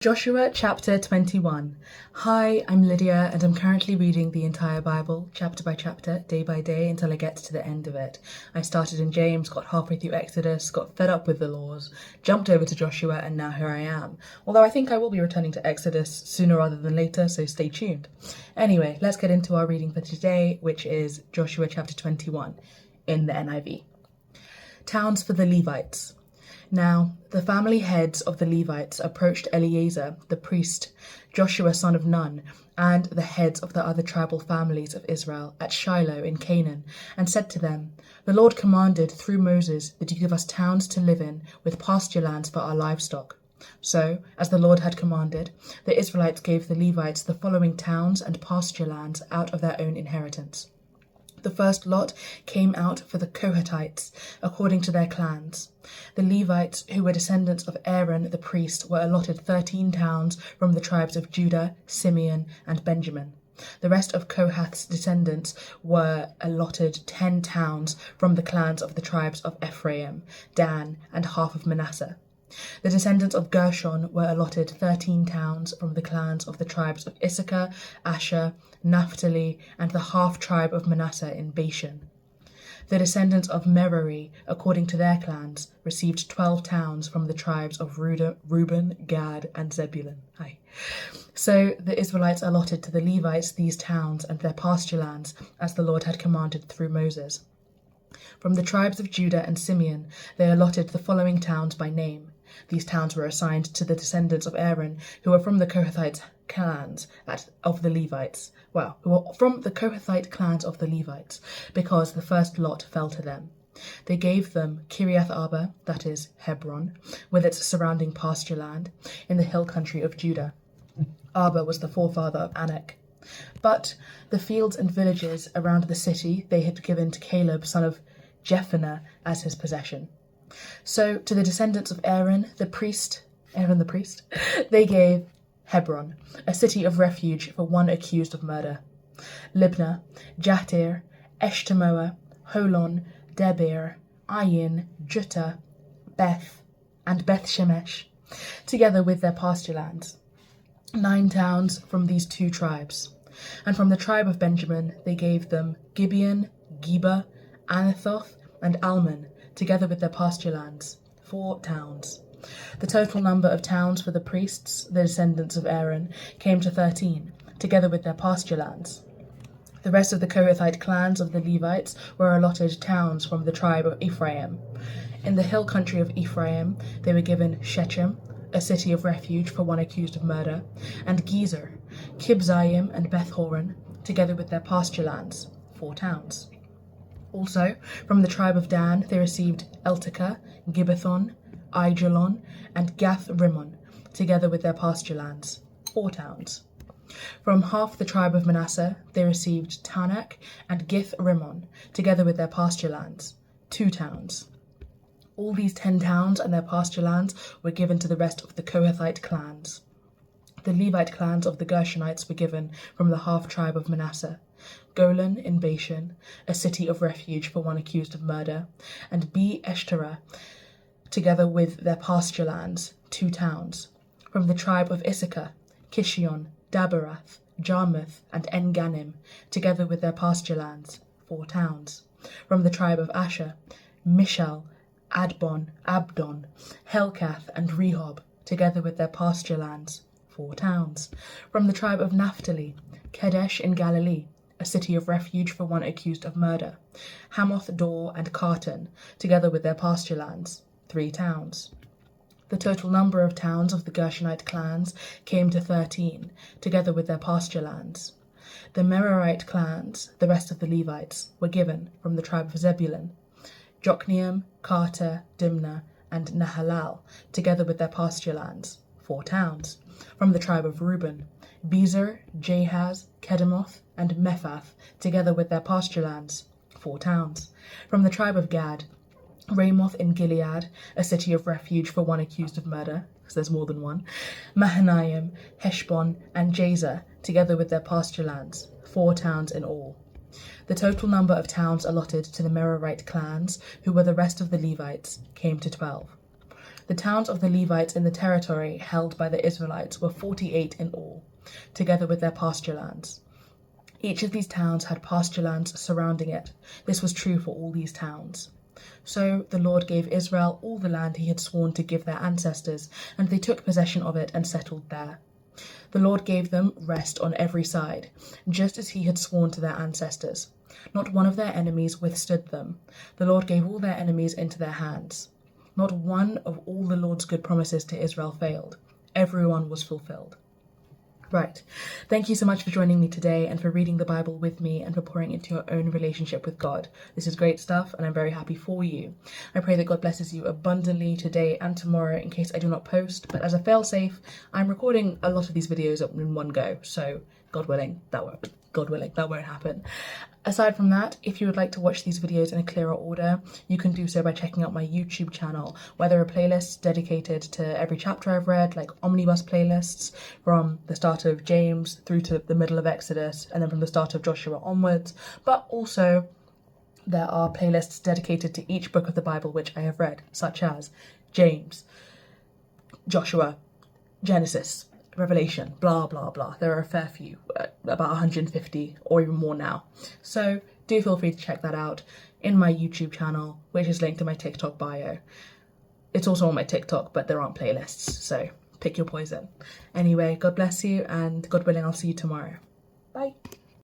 Joshua chapter 21. Hi, I'm Lydia and I'm currently reading the entire Bible, chapter by chapter, day by day, until I get to the end of it. I started in James, got halfway through Exodus, got fed up with the laws, jumped over to Joshua, and now here I am. Although I think I will be returning to Exodus sooner rather than later, so stay tuned. Anyway, let's get into our reading for today, which is Joshua chapter 21 in the NIV. Towns for the Levites. Now, the family heads of the Levites approached Eleazar, the priest, Joshua son of Nun, and the heads of the other tribal families of Israel at Shiloh in Canaan, and said to them, "The Lord commanded through Moses that you give us towns to live in with pasture lands for our livestock." So, as the Lord had commanded, the Israelites gave the Levites the following towns and pasture lands out of their own inheritance. The first lot came out for the Kohathites, according to their clans. The Levites, who were descendants of Aaron the priest, were allotted 13 towns from the tribes of Judah, Simeon, and Benjamin. The rest of Kohath's descendants were allotted 10 towns from the clans of the tribes of Ephraim, Dan, and half of Manasseh. The descendants of Gershon were allotted 13 towns from the clans of the tribes of Issachar, Asher, Naphtali, and the half-tribe of Manasseh in Bashan. The descendants of Merari, according to their clans, received 12 towns from the tribes of Reuben, Gad, and Zebulun. So the Israelites allotted to the Levites these towns and their pasture lands, as the Lord had commanded through Moses. From the tribes of Judah and Simeon, they allotted the following towns by name. These towns were assigned to the descendants of Aaron, who were from the Kohathite clans of the Levites. Because the first lot fell to them. They gave them Kiriath Arba, that is, Hebron, with its surrounding pasture land, in the hill country of Judah. Arba was the forefather of Anak. But the fields and villages around the city they had given to Caleb, son of Jephunneh, as his possession. So to the descendants of Aaron the priest, they gave Hebron, a city of refuge for one accused of murder, Libnah, Jattir, Eshtemoa, Holon, Debir, Ayin, Juttah, Beth, and Beth Shemesh, together with their pasture lands. 9 towns from these 2 tribes. And from the tribe of Benjamin they gave them Gibeon, Geba, Anathoth, and Almon, together with their pasture lands, 4 towns. The total number of towns for the priests, the descendants of Aaron, came to 13, together with their pasture lands. The rest of the Kohathite clans of the Levites were allotted towns from the tribe of Ephraim. In the hill country of Ephraim they were given Shechem, a city of refuge for one accused of murder, and Gezer, Kibzaim, and Beth-horon, together with their pasture lands, 4 towns. Also, from the tribe of Dan they received Eltekeh, Gibbethon, Aijalon, and Gath-rimmon, together with their pasture lands, 4 towns. From half the tribe of Manasseh they received Tanakh and Gith-rimmon, together with their pasture lands, 2 towns. All these 10 towns and their pasture lands were given to the rest of the Kohathite clans. The Levite clans of the Gershonites were given from the half-tribe of Manasseh, Golan in Bashan, a city of refuge for one accused of murder, and Byeeeeeeee, together with their pasture lands, 2 towns. From the tribe of Issachar, Kishion, Daberath, Jarmuth, and En-ganim, together with their pasture lands, 4 towns. From the tribe of Asher, Mishal, Adbon, Abdon, Helkath, and Rehob, together with their pasture lands, 4 towns. From the tribe of Naphtali, Kedesh in Galilee, a city of refuge for one accused of murder, Hamoth Dor and Kartan, together with their pasture lands, 3 towns. The total number of towns of the Gershonite clans came to 13, together with their pasture lands. The Merarite clans, the rest of the Levites, were given from the tribe of Zebulun, Jokneam, Carter, Dimnah, and Nahalal, together with their pasture lands, 4 towns. From the tribe of Reuben, Bezer, Jahaz, Kedemoth, and Mephath, together with their pasture lands, 4 towns. From the tribe of Gad, Ramoth in Gilead, a city of refuge for one accused of murder, because there's more than one, Mahanaim, Heshbon, and Jazer, together with their pasture lands, 4 towns in all. The total number of towns allotted to the Merarite clans, who were the rest of the Levites, came to 12. The towns of the Levites in the territory held by the Israelites were 48 in all, together with their pasture lands. Each of these towns had pasture lands surrounding it. This was true for all these towns. So the Lord gave Israel all the land he had sworn to give their ancestors, and they took possession of it and settled there. The Lord gave them rest on every side, just as he had sworn to their ancestors. Not one of their enemies withstood them. The Lord gave all their enemies into their hands. Not one of all the Lord's good promises to Israel failed. Everyone was fulfilled. Right. Thank you so much for joining me today and for reading the Bible with me and for pouring into your own relationship with God. This is great stuff and I'm very happy for you. I pray that God blesses you abundantly today and tomorrow in case I do not post, but as a failsafe, I'm recording a lot of these videos in one go, so God willing, that won't happen. Aside from that, if you would like to watch these videos in a clearer order, you can do so by checking out my YouTube channel, where there are playlists dedicated to every chapter I've read, like omnibus playlists from the start of James through to the middle of Exodus, and then from the start of Joshua onwards. But also, there are playlists dedicated to each book of the Bible which I have read, such as James, Joshua, Genesis, Revelation, blah blah blah. There are a fair few, about 150 or even more now. So do feel free to check that out in my YouTube channel, which is linked to my TikTok bio. It's also on my TikTok, but there aren't playlists, so pick your poison. Anyway, God bless you, and God willing, I'll see you tomorrow. Bye.